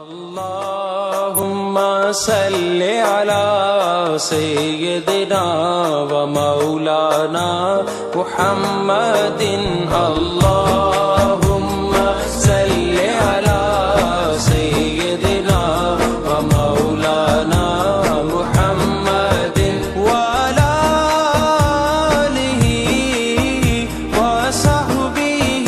اللهم صل على سيدنا ومولانا محمد اللهم صل على سيدنا ومولانا محمد وعلى آله وصحبه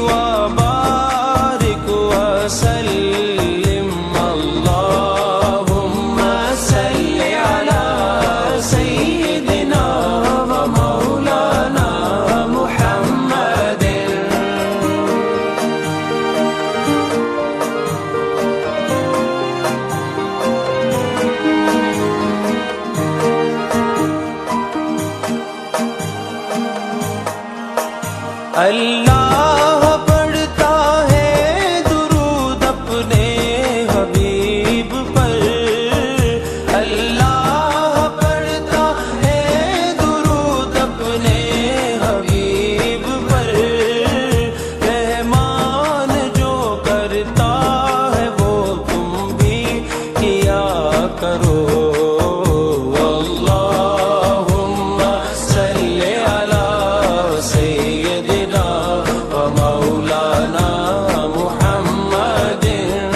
وبارك وسلم اللهم صل على سيدنا ومولانا محمد اللہ پڑھتا ہے درود اپنے حبیب پر اللہ پڑھتا ہے درود اپنے حبیب پر رحمان جو کرتا ہے وہ تم بھی کیا کرو اللہم صل علی سیدنا ومولانا محمد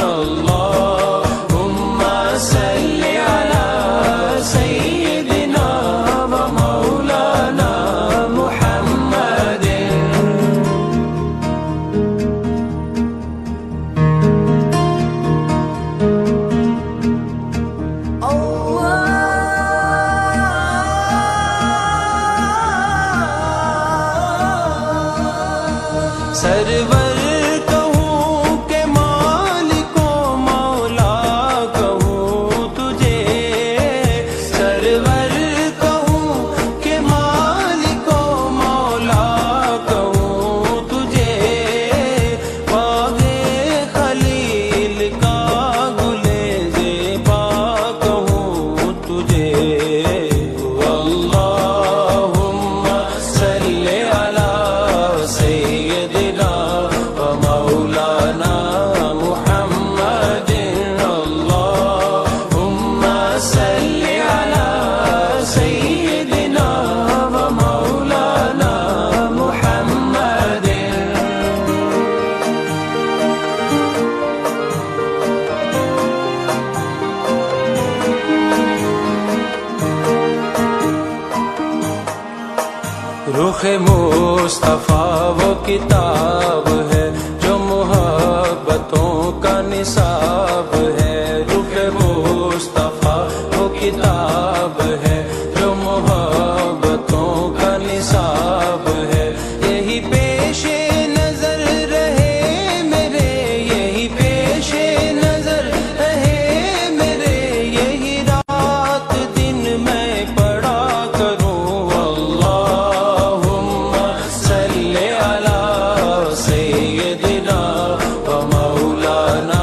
اللہم صل علی سیدنا ومولانا محمد سرور کہوں کہ مالک و مولا کہوں تجھے سرور کہوں کہ مالک و مولا کہوں تجھے باغ خلیل کا گلے زیبا کہوں تجھے اللہم صل علی سیدنا ومولانا محمد اللہم صل علی سیدنا ومولانا محمد رخ مصطفیٰ وہ کتاب ہے جو محبتوں کا نصاب ہے رخ مصطفیٰ وہ کتاب ہے جو محبتوں کا نصاب ہے یہی پیش نظر رہے میرے یہی پیش نظر رہے میرے یہی رات دن میں پڑھا کروں اللہم صل علی سیدنا ومولانا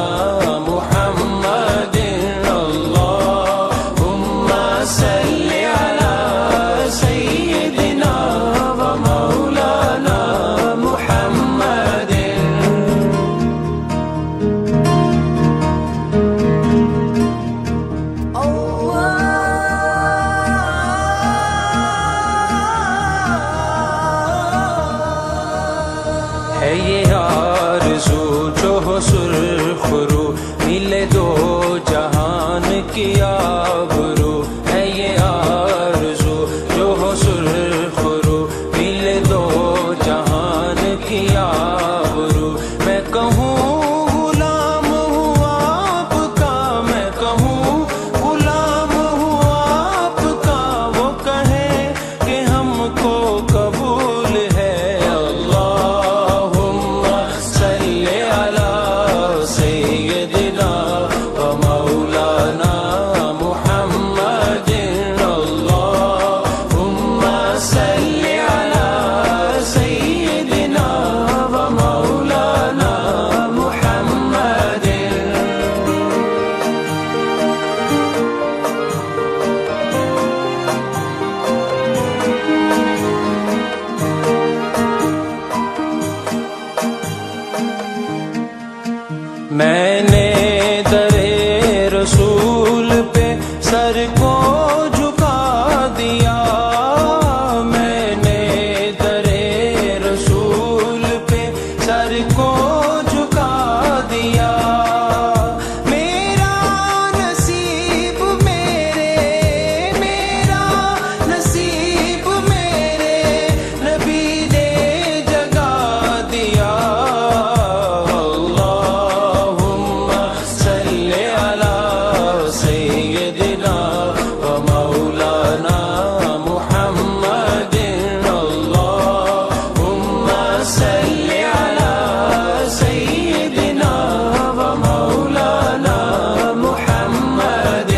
محمد اللہم صل علی سیدنا ومولانا محمد ہے یہ آرزو جو ہو سرخ رو ملے دو جہان کی آبرو ہے یہ آرزو جو ہو سرخ رو ملے دو جہان کی آبرو میں کہوں غلام ہوں آپ کا میں کہوں غلام ہوں آپ کا وہ کہے کہ ہم کو قبول ہے اللہم صل علی سیدنا ومولانا محمد درے رسول پہ سر کو جھکا دیا، میں نے درے رسول پہ سر کو جھکا دیا، میرا نصیب میرے نبی نے جگا دیا، اللہم صلی علی سیدنا و مولانا محمد، اللہم صلی علی سیدنا و مولانا محمد۔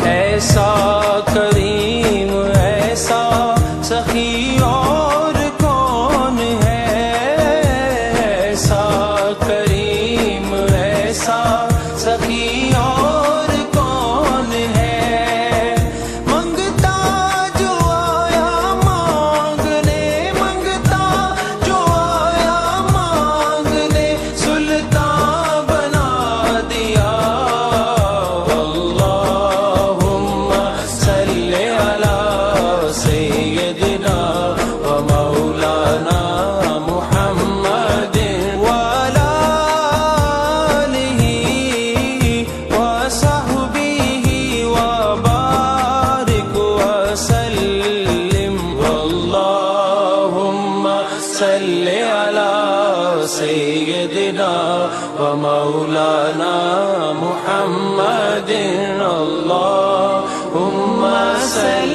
ایسا کریم ایسا سخی اور کون ہے، ایسا کریم ایسا سخی اور کون ہے، منگتا جو آیا مانگنے، منگتا جو آیا مانگنے، سلطان بنا دیا، اللہم صلی علی سیدنا و مولانا محمد وعلی آلہ وصحبہ وبارک وسلم، اللہم صلی علی سیدنا و مولانا محمد، اللہم صلی